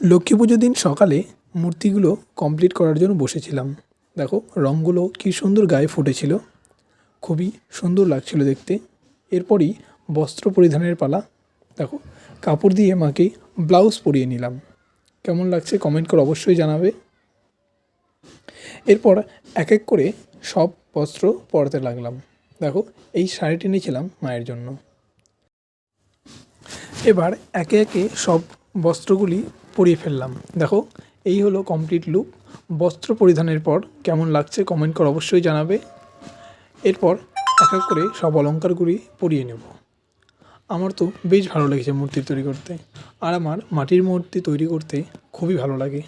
লক্ষ্মী পুজোর দিন সকালে মূর্তিগুলো কমপ্লিট করার জন্য বসেছিলাম। দেখো রঙগুলো কী সুন্দর গায়ে ফুটেছিল, খুবই সুন্দর লাগছিল দেখতে। এরপরই বস্ত্র পরিধানের পালা। দেখো কাপড় দিয়ে মাকে ব্লাউজ পরিয়ে নিলাম। কেমন লাগছে কমেন্ট করে অবশ্যই জানাবে। এরপর এক এক করে সব বস্ত্র পরাতে লাগলাম। দেখো এই শাড়িটি নিয়েছিলাম মায়ের জন্য। এবার একে একে সব বস্ত্রগুলি পরিয়ে ফেললাম। দেখো এই হলো কমপ্লিট লুক। বস্ত্র পরিধানের পর কেমন লাগছে কমেন্ট করে অবশ্যই জানাবে। এরপর এক এক করে সব অলংকারগুলি পরিয়ে নেব। আমার তো বেশ ভালো লেগেছে মূর্তি তৈরি করতে, আর আমার মাটির মূর্তি তৈরি করতে খুবই ভালো লাগে।